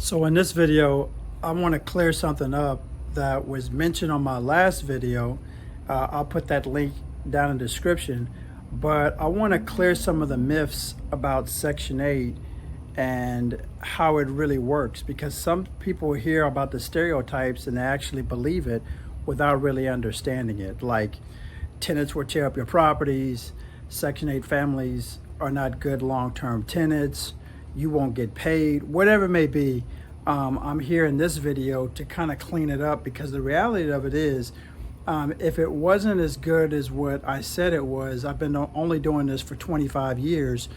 So in this video, I want to clear something up that was mentioned on my last video. I'll put that link down in the description, but I want to clear some of the myths about Section 8 and how it really works, because some people hear about the stereotypes and they actually believe it without really understanding it. Like, tenants will tear up your properties, Section 8 families are not good long-term tenants, you won't get paid, whatever it may be. I'm here in this video to kind of clean it up, because the reality of it is, if it wasn't as good as what I said it was, I've been only doing this for 25 years,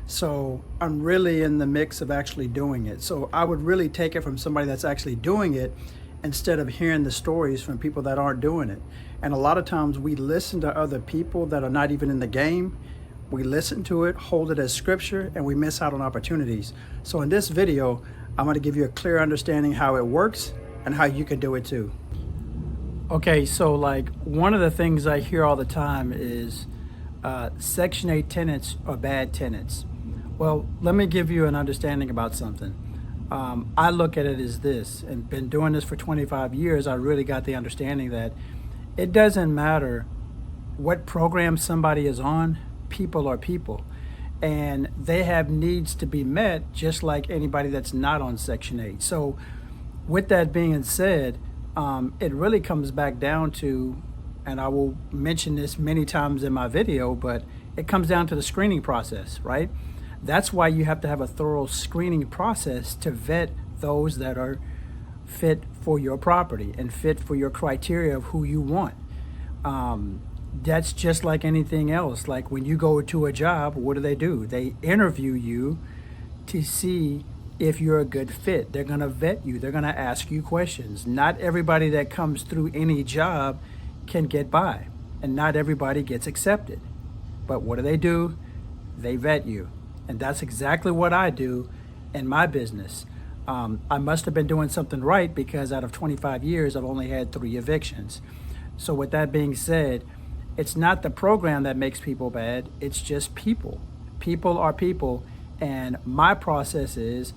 so I'm really in the mix of actually doing it. So I would really take it from somebody that's actually doing it instead of hearing the stories from people that aren't doing it. And a lot of times we listen to other people that are not even in the game. We listen to it, hold it as scripture, and we miss out on opportunities. So in this video, I'm going to give you a clear understanding how it works and how you can do it too. Okay, so like one of the things I hear all the time is Section 8 tenants are bad tenants. Well, let me give you an understanding about something. I look at it as this, and been doing this for 25 years, I really got the understanding that it doesn't matter what program somebody is on, people are people. And they have needs to be met just like anybody that's not on Section 8. So with that being said, it really comes back down to, and I will mention this many times in my video, but it comes down to the screening process, right? That's why you have to have a thorough screening process to vet those that are fit for your property and fit for your criteria of who you want. That's just like anything else. Like when you go to a job, what do? They interview you to see if you're a good fit. They're going to vet you. They're going to ask you questions. Not everybody that comes through any job can get by, and not everybody gets accepted. But what do? They vet you. And that's exactly what I do in my business. I must have been doing something right, because out of 25 years, I've only had 3 evictions. So with that being said, it's not the program that makes people bad, it's just people. People are people, and my process is,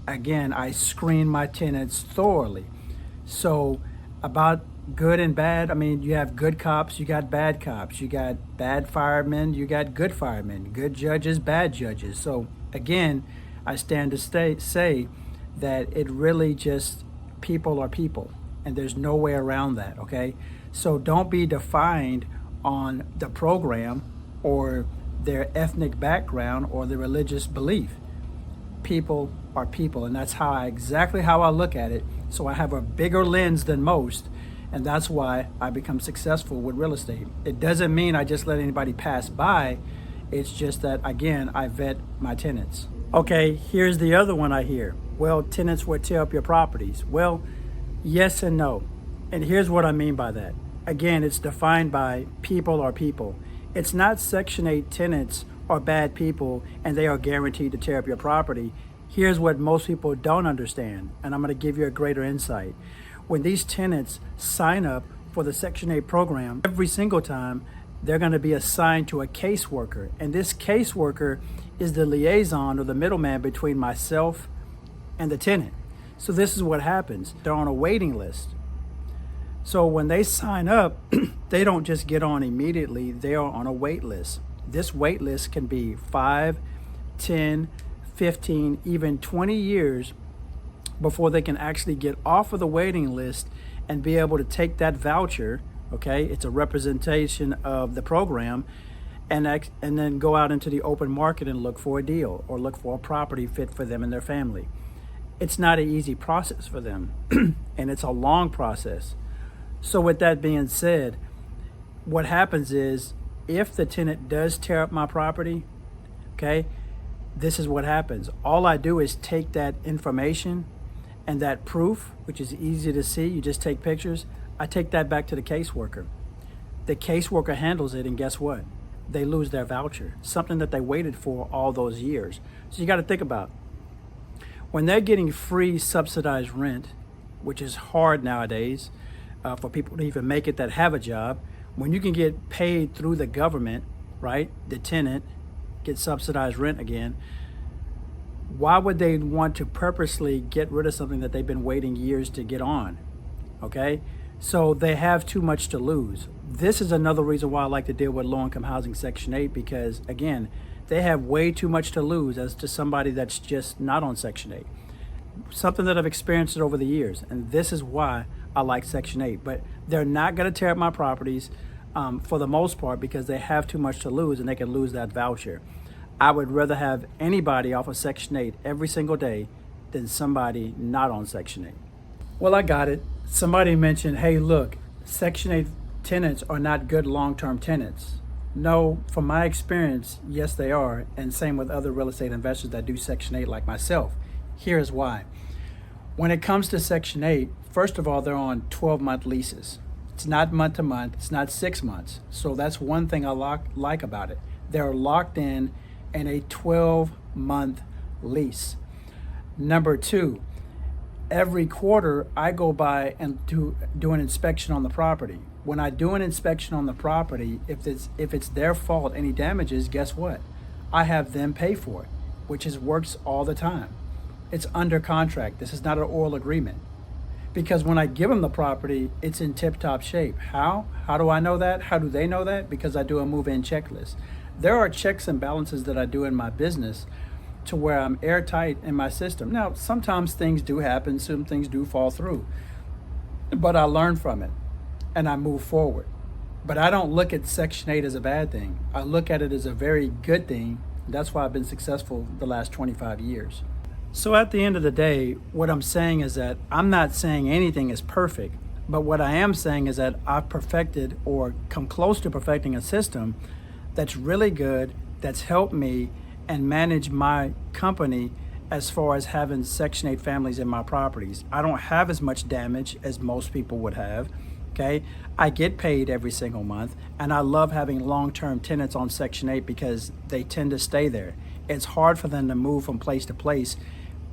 again, I screen my tenants thoroughly. So about good and bad, I mean, you have good cops, you got bad cops, you got bad firemen, you got good firemen, good judges, bad judges. So again, I stand to say that it really just, people are people, and there's no way around that, okay? So don't be defined on the program or their ethnic background or their religious belief. People are people, and that's exactly how I look at it. So I have a bigger lens than most, and that's why I become successful with real estate. It doesn't mean I just let anybody pass by. It's just that, again, I vet my tenants. Okay, here's the other one I hear. Well, tenants will tear up your properties. Well, yes and no. And here's what I mean by that. Again, it's defined by people are people. It's not Section 8 tenants are bad people and they are guaranteed to tear up your property. Here's what most people don't understand, and I'm going to give you a greater insight. When these tenants sign up for the Section 8 program, every single time they're going to be assigned to a caseworker, and this caseworker is the liaison or the middleman between myself and the tenant. So this is what happens. They're on a waiting list. So when they sign up, they don't just get on immediately, they are on a wait list. This wait list can be 5, 10, 15, even 20 years before they can actually get off of the waiting list and be able to take that voucher, okay? It's a representation of the program, and then go out into the open market and look for a deal or look for a property fit for them and their family. It's not an easy process for them, and it's a long process. So with that being said, what happens is, if the tenant does tear up my property, okay, this is what happens. All I do is take that information and that proof, which is easy to see, you just take pictures, I take that back to the caseworker. The caseworker handles it, and guess what? They lose their voucher, something that they waited for all those years. So you got to think about, when they're getting free subsidized rent, which is hard nowadays, for people to even make it that have a job, when you can get paid through the government, right? The tenant gets subsidized rent again. Why would they want to purposely get rid of something that they've been waiting years to get on? Okay, so they have too much to lose. This is another reason why I like to deal with low-income housing Section 8, because again, they have way too much to lose as to somebody that's just not on Section 8. Something that I've experienced over the years, and this is why I like Section 8. But they're not going to tear up my properties for the most part, because they have too much to lose and they can lose that voucher. I would rather have anybody off of Section 8 every single day than somebody not on Section 8. Well, I got it. Somebody mentioned, hey, look, Section 8 tenants are not good long-term tenants. No, from my experience, yes, they are. And same with other real estate investors that do Section 8 like myself. Here's why. When it comes to Section 8, first of all, they're on 12-month leases. It's not month to month. It's not 6 months. So that's one thing I like about it. They're locked in a 12-month lease. Number two, every quarter I go by and do an inspection on the property. When I do an inspection on the property, if it's their fault, any damages, guess what? I have them pay for it, which works all the time. It's under contract. This is not an oral agreement. Because when I give them the property, it's in tip-top shape. How? How do I know that? How do they know that? Because I do a move-in checklist. There are checks and balances that I do in my business to where I'm airtight in my system. Now, sometimes things do happen, some things do fall through, but I learn from it and I move forward. But I don't look at Section 8 as a bad thing. I look at it as a very good thing. That's why I've been successful the last 25 years. So at the end of the day, what I'm saying is that I'm not saying anything is perfect, but what I am saying is that I've perfected or come close to perfecting a system that's really good, that's helped me and manage my company as far as having Section 8 families in my properties. I don't have as much damage as most people would have, okay? I get paid every single month, and I love having long-term tenants on Section 8 because they tend to stay there. It's hard for them to move from place to place,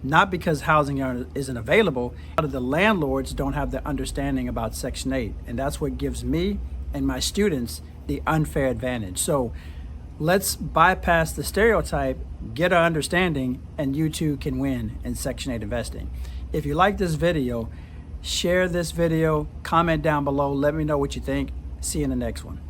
not because housing isn't available. A lot of the landlords don't have the understanding about Section 8, and that's what gives me and my students the unfair advantage. So let's bypass the stereotype, get an understanding, and you too can win in Section 8 investing. If you like this video, share this video, comment down below, let me know what you think. See you in the next one.